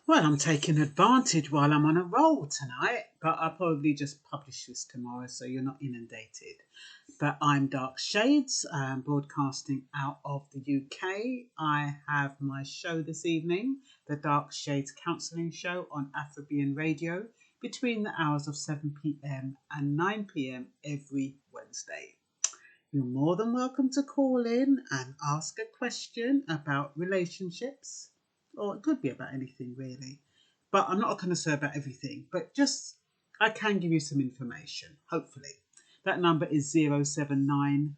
Well, I'm taking advantage while I'm on a roll tonight, but I'll probably just publish this tomorrow so you're not inundated. But I'm Dark Shades, broadcasting out of the UK. I have my show this evening, the Dark Shades Counselling Show on Afrobean Radio, between the hours of 7 p.m. and 9 p.m. every Wednesday. You're more than welcome to call in and ask a question about relationships, or it could be about anything really. But I'm not a connoisseur about everything, but just I can give you some information, hopefully. That number is 079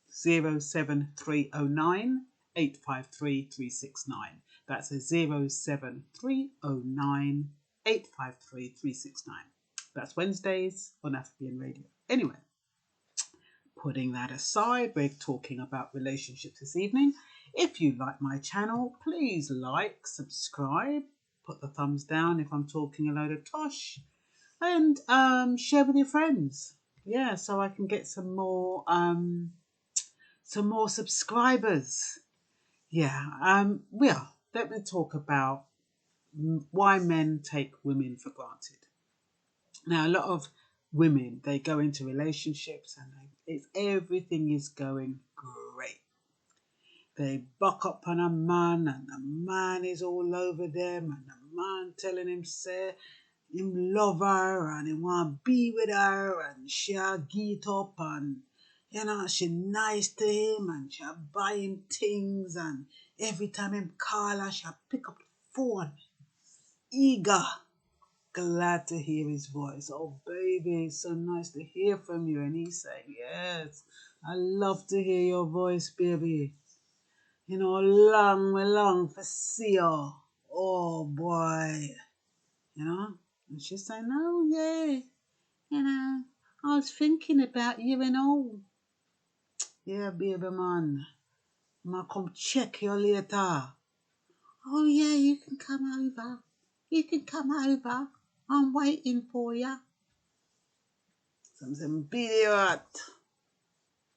07309 853 369. That's a 07309 853 369. That's Wednesdays on Afrobean Radio. Anyway, putting that aside, we're talking about relationships this evening. If you like my channel, please like, subscribe, put the thumbs down if I'm talking a load of tosh, and share with your friends. Yeah, so I can get some more subscribers. Yeah, let me talk about why men take women for granted. Now, a lot of women, they go into relationships and everything is going great. They buck up on a man and the man is all over them and the man telling him, say, him love her and he want to be with her and she'll get up and, she nice to him and she'll buy him things and every time him call her, she'll pick up the phone, eager. Glad to hear his voice. Oh, baby, it's so nice to hear from you. And he's saying, yes, I love to hear your voice, baby. We long for see you. Oh, boy. And she's saying, oh, yeah, I was thinking about you and all. Yeah, baby, man. I'm going to come check you later. Oh, yeah, you can come over. You can come over. I'm waiting for you. Something be there at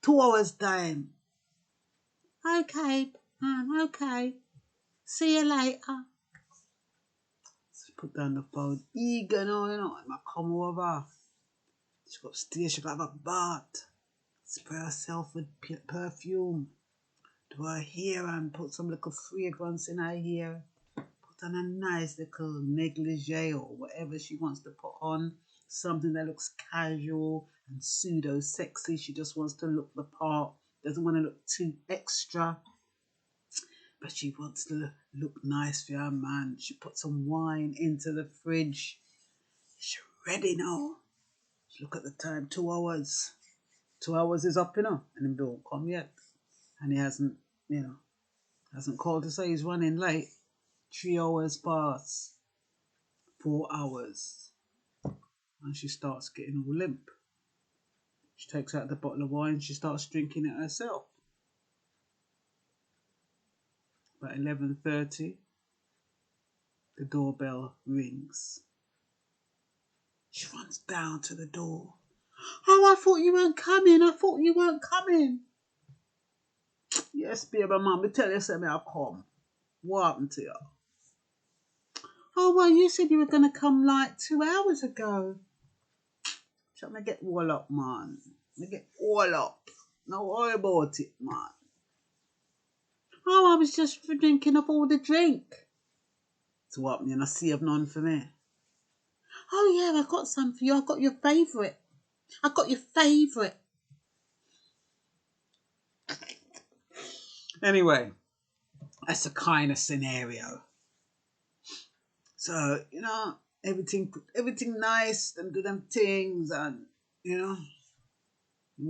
2 hours time. Okay, okay. See you later. She put down the phone. Eager now, I come over. She got upstairs, she got have a bath. Spray herself with perfume. Do her hair and put some little fragrance in her hair. Put on a nice little negligee or whatever she wants to put on. Something that looks casual and pseudo-sexy. She just wants to look the part. Doesn't want to look too extra. But she wants to look nice for her man. She put some wine into the fridge. She's ready now. Look at the time, 2 hours. 2 hours is up, and he don't come yet. And he hasn't called to say he's running late. 3 hours pass. 4 hours. And she starts getting all limp. She takes out the bottle of wine. She starts drinking it herself. About 11:30, the doorbell rings. She runs down to the door. Oh, I thought you weren't coming. Yes, baby, mom, me tell you something, I'll come. What happened to you? Oh, well, you said you were going to come like 2 hours ago. Shall me get all up, man. Me get all up. No worry about it, man. Oh, I was just drinking up all the drink. So what, you not save none for me? Oh, yeah, I got some for you. I got your favourite. Anyway, that's a kind of scenario. So, everything nice, them do them things and,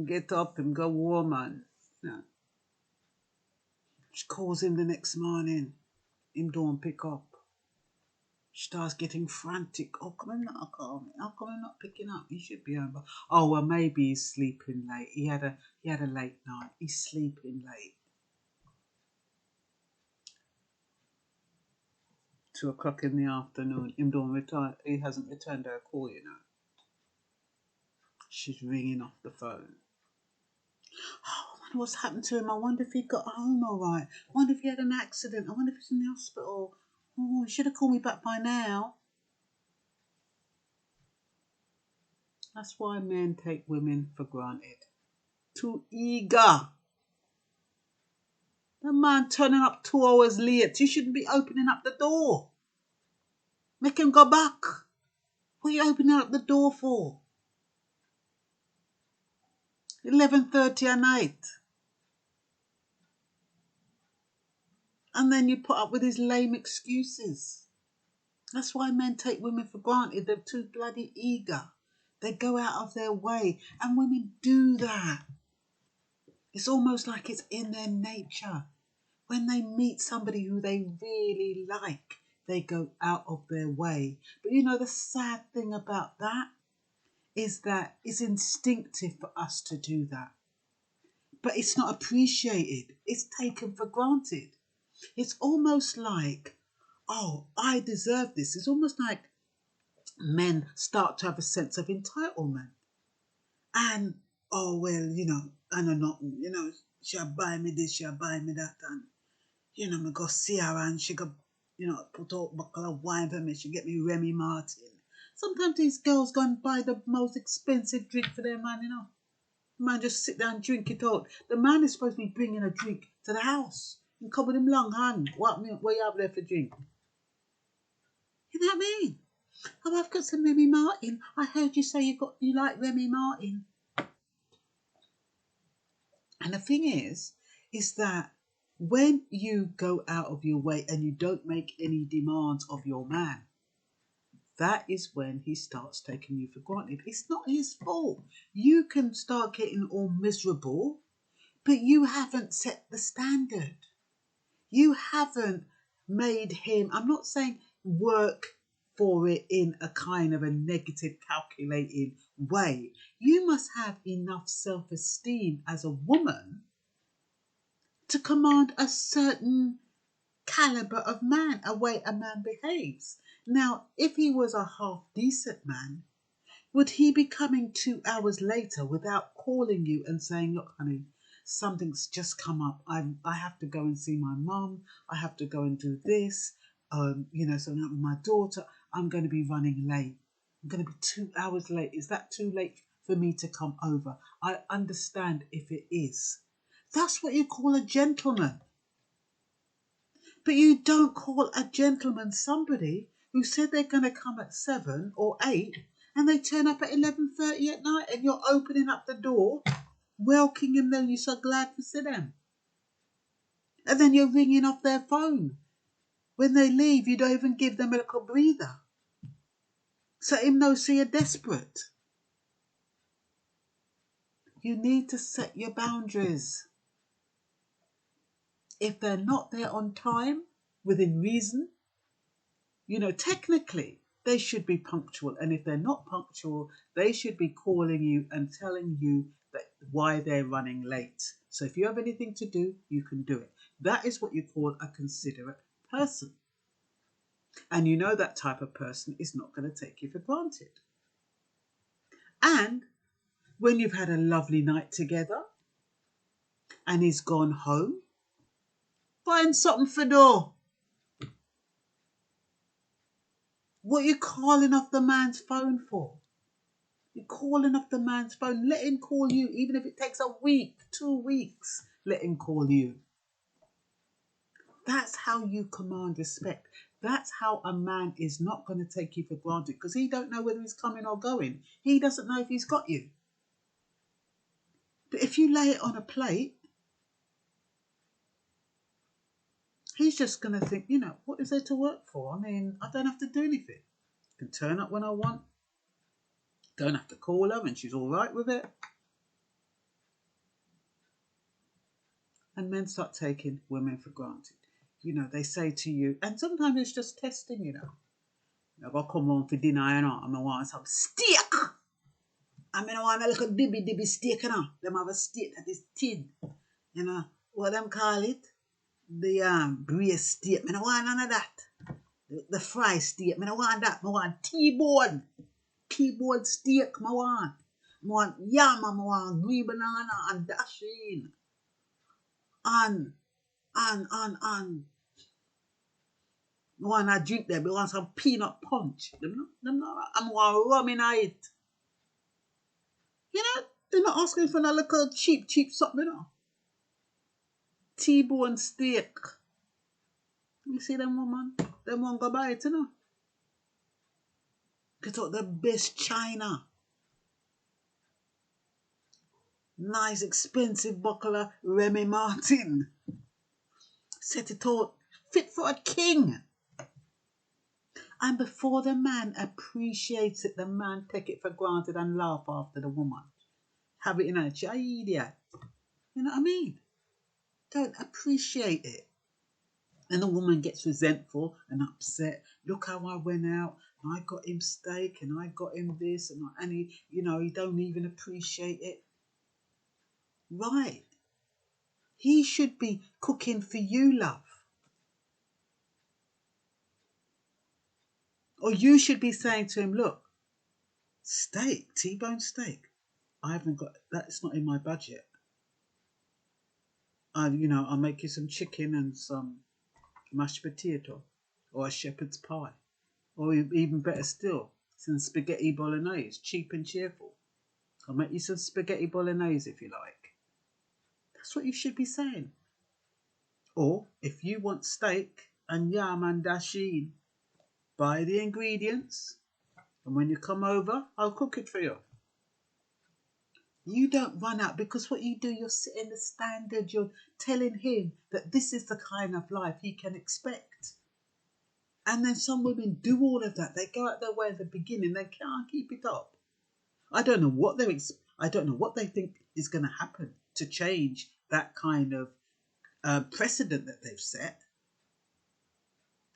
get up and go warm and, She calls him the next morning. Him don't pick up. She starts getting frantic. Oh, come on, not call me. How come I'm not picking up? He should be home. Oh, well, maybe he's sleeping late. He had a late night. He's sleeping late. 2 o'clock in the afternoon. Him don't return. He hasn't returned her call, She's ringing off the phone. Oh, I wonder what's happened to him. I wonder if he got home all right. I wonder if he had an accident. I wonder if he's in the hospital. Oh, you should have called me back by now. That's why men take women for granted. Too eager. The man turning up 2 hours late. You shouldn't be opening up the door. Make him go back. What are you opening up the door for? 11:30 at night. And then you put up with his lame excuses. That's why men take women for granted. They're too bloody eager. They go out of their way. And women do that. It's almost like it's in their nature. When they meet somebody who they really like, they go out of their way. But you know, the sad thing about that is that it's instinctive for us to do that. But it's not appreciated. It's taken for granted. It's almost like, oh, I deserve this. It's almost like men start to have a sense of entitlement. And, oh, well, I know nothing. She'll buy me this, she'll buy me that. And, me go see her and she go, put out a bottle of wine for me. She get me Remy Martin. Sometimes these girls go and buy the most expensive drink for their man, The man just sit down and drink it out. The man is supposed to be bringing a drink to the house and come with him long hand. What you have there for drink? You know what I mean? Oh, I've got some Remy Martin. I heard you say you like Remy Martin. And the thing is that when you go out of your way and you don't make any demands of your man, that is when he starts taking you for granted. It's not his fault. You can start getting all miserable, but you haven't set the standard. You haven't made him, I'm not saying work for it in a kind of a negative, calculating way. You must have enough self-esteem as a woman to command a certain caliber of man, a way a man behaves. Now, if he was a half decent man, would he be coming 2 hours later without calling you and saying, look, honey, something's just come up. I have to go and see my mum. I have to go and do this. Something up with my daughter. I'm going to be running late. I'm going to be 2 hours late. Is that too late for me to come over? I understand if it is. That's what you call a gentleman. But you don't call a gentleman somebody who said they're going to come at 7 or 8 and they turn up at 11:30 at night and you're opening up the door, welcoming them, you're so glad to see them. And then you're ringing off their phone. When they leave, you don't even give them a little breather. So him know so you're desperate. You need to set your boundaries. If they're not there on time, within reason, technically, they should be punctual. And if they're not punctual, they should be calling you and telling you why they're running late. So if you have anything to do, you can do it. That is what you call a considerate person. And that type of person is not going to take you for granted. And when you've had a lovely night together and he's gone home, find something for door. What are you calling off the man's phone for? You're calling off the man's phone. Let him call you, even if it takes a week, 2 weeks. Let him call you. That's how you command respect. That's how a man is not going to take you for granted because he don't know whether he's coming or going. He doesn't know if he's got you. But if you lay it on a plate, he's just going to think, what is there to work for? I mean, I don't have to do anything. I can turn up when I want. Don't have to call her and she's all right with it. And men start taking women for granted. They say to you, and sometimes it's just testing, I got come home for dinner, and I want some steak. I want a little dibby steak, Them have a steak that is thin. What them call it? The braised steak. I want none of that. The fried steak. I want that. I want T-bone. T-bone steak. I want yam. I want green banana and dasheen. And They want to drink them. They want some peanut punch. Them not, I'm want rum in it. You know, they're not asking for no little cheap something, you know. T-bone steak. You see them woman? Them won't go buy it, you know. Get out the best china. Nice expensive buckle of Remy Martin. Set it out fit for a king. And before the man appreciates it, the man take it for granted and laugh after the woman. Have it in a idiot. You know what I mean? Don't appreciate it. And the woman gets resentful and upset. Look how I went out and I got him steak and I got him this and he don't even appreciate it. Right. He should be cooking for you, love. Or you should be saying to him, look, steak, T-bone steak. I haven't got that. It's not in my budget. I'll make you some chicken and some mashed potato or a shepherd's pie. Or even better still, some spaghetti bolognese, cheap and cheerful. I'll make you some spaghetti bolognese if you like. That's what you should be saying. Or if you want steak and yam and dasheen, buy the ingredients and when you come over, I'll cook it for you. You don't run out because what you do, you're setting the standard. You're telling him that this is the kind of life he can expect. And then some women do all of that. They go out their way at the beginning. They can't keep it up. I don't know what they think is going to happen to change that kind of precedent that they've set.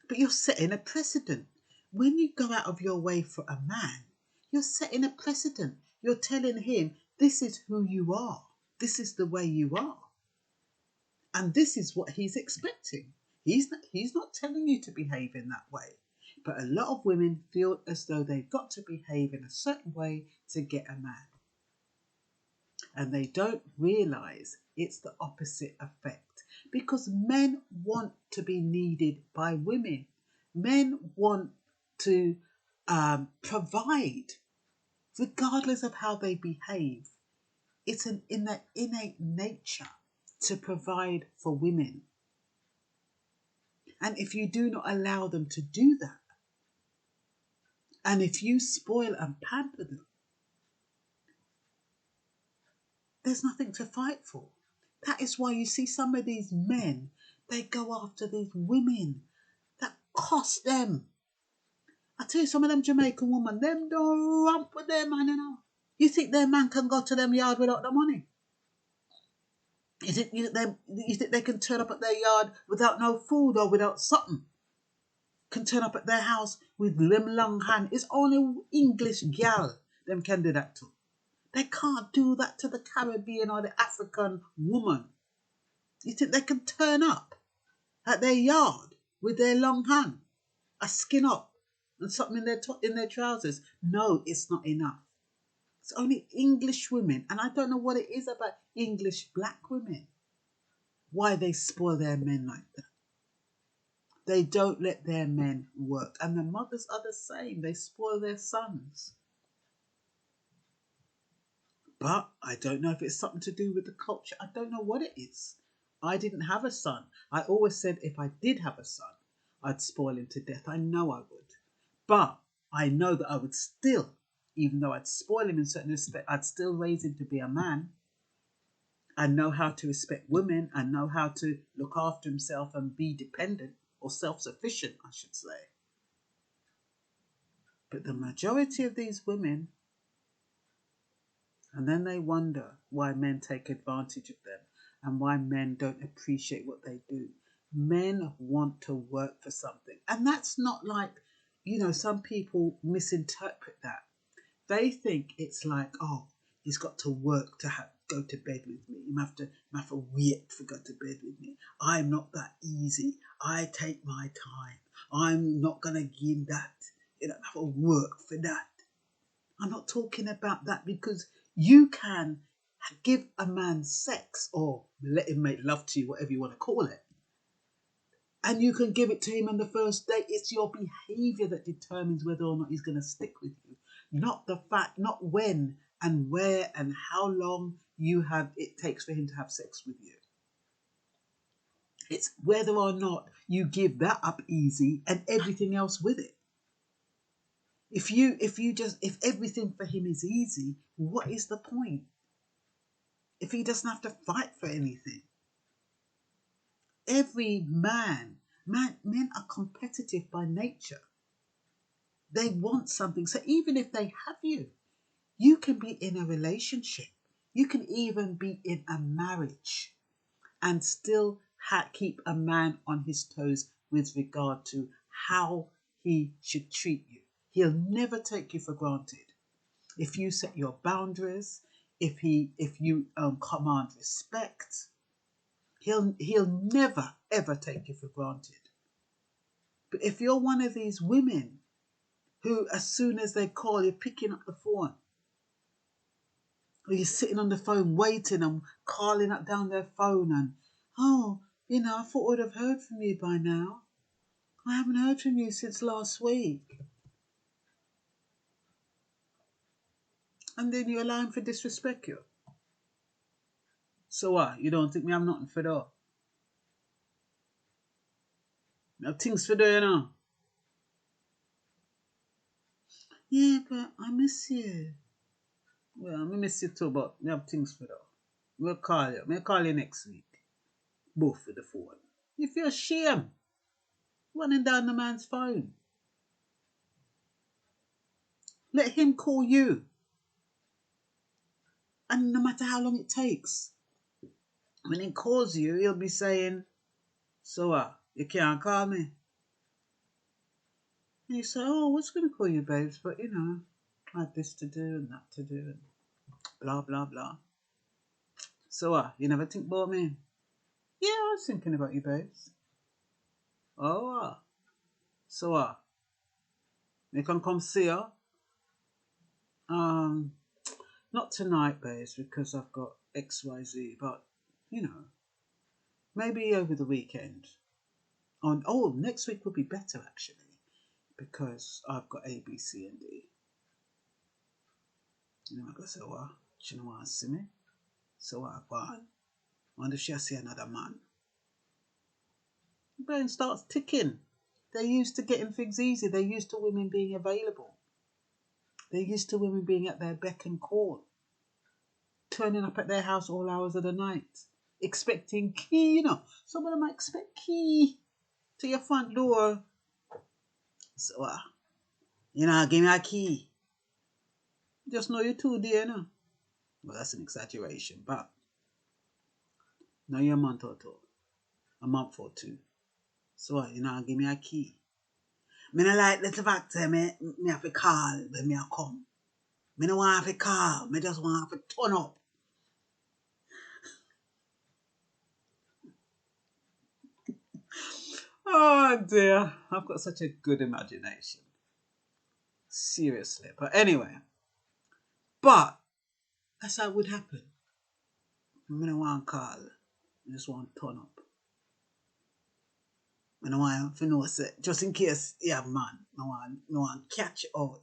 But you're setting a precedent. When you go out of your way for a man, you're setting a precedent. You're telling him, this is who you are. This is the way you are. And this is what he's expecting. He's not telling you to behave in that way. But a lot of women feel as though they've got to behave in a certain way to get a man. And they don't realise it's the opposite effect. Because men want to be needed by women. Men want to provide, regardless of how they behave. It's in their innate nature to provide for women. And if you do not allow them to do that, and if you spoil and pamper them, there's nothing to fight for. That is why you see some of these men, they go after these women that cost them. I tell you, some of them Jamaican women, them don't romp with their man, you know. You think their man can go to them yard without the money? You think they can turn up at their yard without no food or without something? Can turn up at their house with them long hand. It's only English gal them can do that to. They can't do that to the Caribbean or the African woman. You think they can turn up at their yard with their long hand, a skin up, and something in their trousers? No, it's not enough. It's only English women, and I don't know what it is about English black women, why they spoil their men like that. They don't let their men work, and the mothers are the same. They spoil their sons. But I don't know if it's something to do with the culture. I don't know what it is. I didn't have a son. I always said if I did have a son, I'd spoil him to death. I know I would. But I know that I would still, even though I'd spoil him in certain respect, I'd still raise him to be a man and know how to respect women and know how to look after himself and be dependent or self-sufficient, I should say. But the majority of these women, and then they wonder why men take advantage of them and why men don't appreciate what they do. Men want to work for something. And that's not like, some people misinterpret that. They think it's like, oh, he's got to work to go to bed with me. You have to wait to go to bed with me. I'm not that easy. I take my time. I'm not going to give that. You don't have to work for that. I'm not talking about that, because you can give a man sex or let him make love to you, whatever you want to call it. and you can give it to him on the first date. It's your behavior that determines whether or not he's going to stick with you, not the fact, not when and where and how long it takes for him to have sex with you. It's whether or not you give that up easy and everything else with it. If everything for him is easy, what is the point? If he doesn't have to fight for anything. Every men are competitive by nature. They want something. So even if they have you, you can be in a relationship. You can even be in a marriage and still keep a man on his toes with regard to how he should treat you. He'll never take you for granted. If you set your boundaries, if you command respect, he'll never ever take you for granted. But if you're one of these women who, as soon as they call, you're picking up the phone, or you're sitting on the phone waiting and calling up down their phone and, oh, I thought I would have heard from you by now. I haven't heard from you since last week. And then you allow him to disrespect you. So what? You don't think me have nothing for that? I have things for do. Yeah, but I miss you. Well, I miss you too, but I have things for that. We'll call you. We'll call you next week. Both with the phone. You feel shame running down the man's phone. Let him call you. And no matter how long it takes, when he calls you, he'll be saying, so what? You can't call me. And you say, oh, I was going to call you, babes, but I had this to do and that to do and blah, blah, blah. So what? You never think about me? Yeah, I was thinking about you, babes. Oh, so what? You can come see her? Not tonight, babes, because I've got XYZ, but, maybe over the weekend. Next week would be better, actually, because I've got A, B, C, and D. I go, so what? She don't want to see me? So what? Go on. Wonder if she'll see another man. The brain starts ticking. They're used to getting things easy. They're used to women being available. They're used to women being at their beck and call. Turning up at their house all hours of the night. Expecting key, Some of them might expect key to your front door. So what? Give me a key. Just know you're too dear, Well, that's an exaggeration, but now you're a month or two. A month or two. So what? Give me a key. Me no like the fact that me have to call when me a come. Me no want to call. Me just want to turn up. Oh dear. I've got such a good imagination. Seriously. But anyway. But that's how it would happen. Me no want to call. Me just want to turn up. Me no want to know, just in case you have man. I want to catch it out.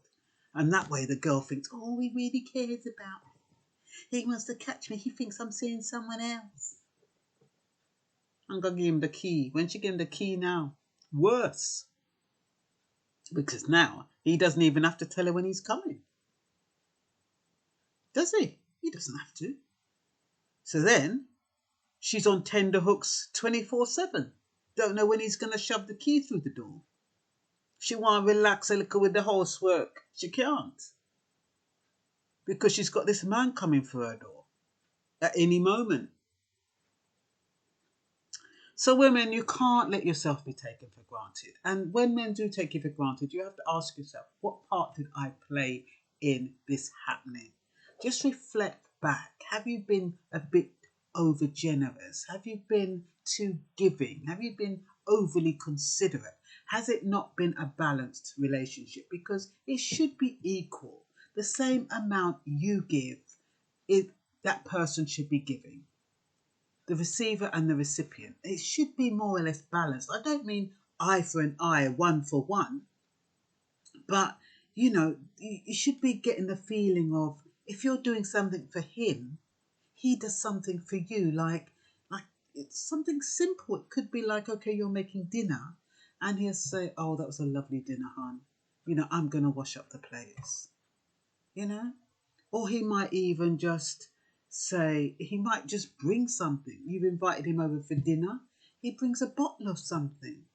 And that way the girl thinks, oh, he really cares about me. He wants to catch me. He thinks I'm seeing someone else. I'm going to give him the key. When she give him the key now, worse. Because now he doesn't even have to tell her when he's coming. Does he? He doesn't have to. So then she's on tender hooks 24/7. Don't know when he's going to shove the key through the door. She want to relax a little with the housework. She can't. Because she's got this man coming through her door at any moment. So women, you can't let yourself be taken for granted. And when men do take you for granted, you have to ask yourself, what part did I play in this happening? Just reflect back. Have you been a bit over generous? Have you been too giving? Have you been overly considerate? Has it not been a balanced relationship? Because it should be equal. The same amount you give, that person should be giving. the receiver and the recipient. It should be more or less balanced. I don't mean eye for an eye, one for one, but you should be getting the feeling of, if you're doing something for him, he does something for you. Like it's something simple. It could be like, okay, you're making dinner, and he'll say, "Oh, that was a lovely dinner, hon. I'm gonna wash up the plates." You know, or he might even just say, he might just bring something. You've invited him over for dinner. He brings a bottle of something.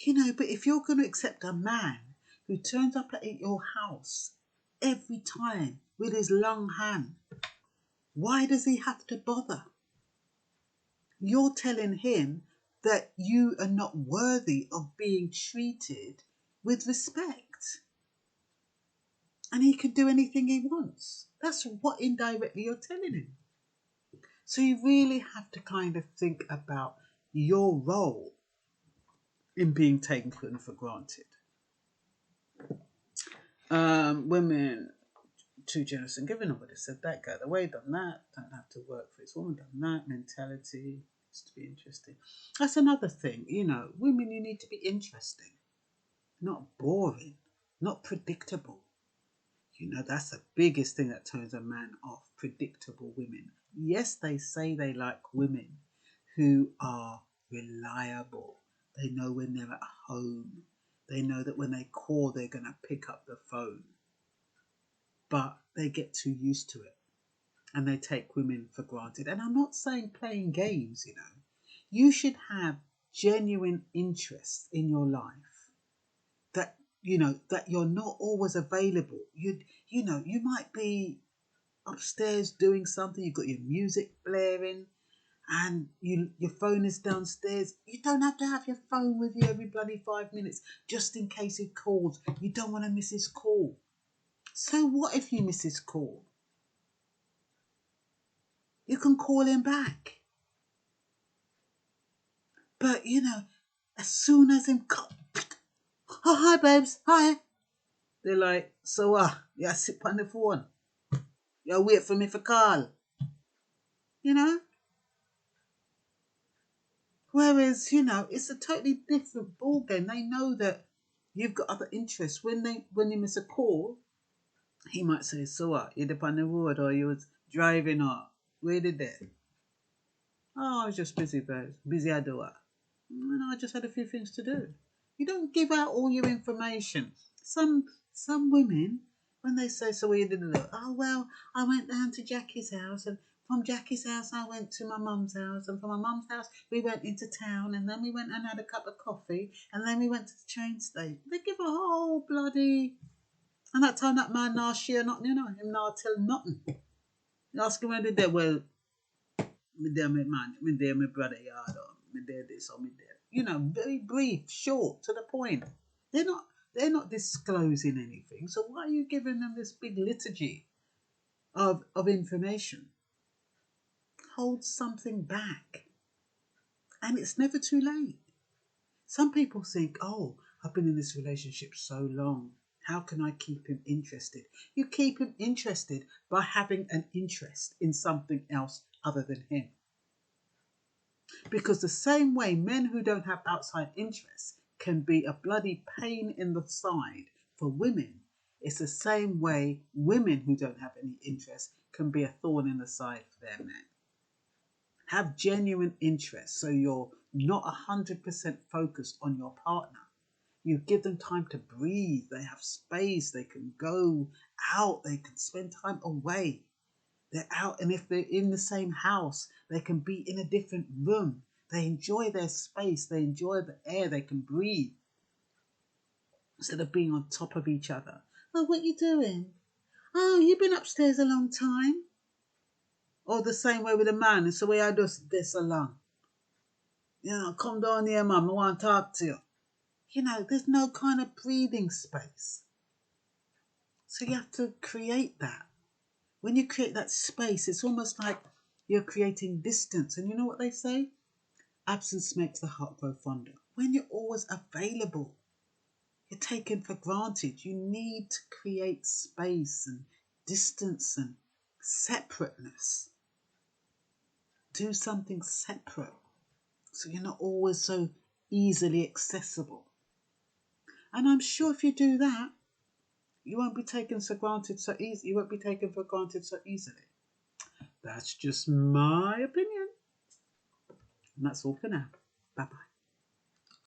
But if you're going to accept a man who turns up at your house every time with his long hand, why does he have to bother? You're telling him that you are not worthy of being treated with respect. And he can do anything he wants. That's what indirectly you're telling him. So you really have to kind of think about your role in being taken for granted. Women too generous and giving. Nobody said that. Go the way, done that. Don't have to work for his woman. Done that. Mentality is to be interesting. That's another thing. Women, you need to be interesting, not boring, not predictable. That's the biggest thing that turns a man off. Predictable women. Yes, they say they like women who are reliable. They know when they're at home. They know that when they call, they're going to pick up the phone. But they get too used to it. And they take women for granted. And I'm not saying playing games, You should have genuine interest in your life. That that you're not always available. You might be upstairs doing something, you've got your music blaring, and your phone is downstairs. You don't have to have your phone with you every bloody 5 minutes just in case he calls. You don't want to miss his call. So what if you miss his call? You can call him back. But as soon as him call, oh hi babes, hi. They're like, so yeah, sit on the phone. You wait for me for call. Whereas, it's a totally different ball game. They know that you've got other interests. When you miss a call, he might say, so what? You're up on the road, or you was driving, or where did they? Oh, I was just busy, babes. Busy I do what? No, I just had a few things to do. You don't give out all your information. Some women, when they say, so where you did it? Oh, well, I went down to Jackie's house, and from Jackie's house I went to my mum's house, and from my mum's house we went into town, and then we went and had a cup of coffee, and then we went to the train station. They give a whole bloody... And that time that man now share nothing, him now tell nothing. You ask him where they did, well, me there my man, me there my brother yard, or me there this, or me there. Very brief, short, to the point. They're not disclosing anything. So why are you giving them this big liturgy of information? Hold something back. And it's never too late. Some people think, oh, I've been in this relationship so long. How can I keep him interested? You keep him interested by having an interest in something else other than him. Because the same way men who don't have outside interests can be a bloody pain in the side for women, it's the same way women who don't have any interest can be a thorn in the side for their men. Have genuine interest so you're not 100% focused on your partner. You give them time to breathe. They have space. They can go out. They can spend time away. They're out, and if they're in the same house, they can be in a different room. They enjoy their space. They enjoy the air. They can breathe instead of being on top of each other. Oh, what you doing? Oh, you've been upstairs a long time. Or the same way with a man. It's the way I do this along. Come down here, mum. I want to talk to you. There's no kind of breathing space. So you have to create that. When you create that space, it's almost like you're creating distance. And you know what they say? Absence makes the heart grow fonder. When you're always available, you're taken for granted. You need to create space and distance and separateness. Do something separate so you're not always so easily accessible. And I'm sure if you do that, you won't be taken for granted so easy. You won't be taken for granted so easily. That's just my opinion. And that's all for now. Bye bye.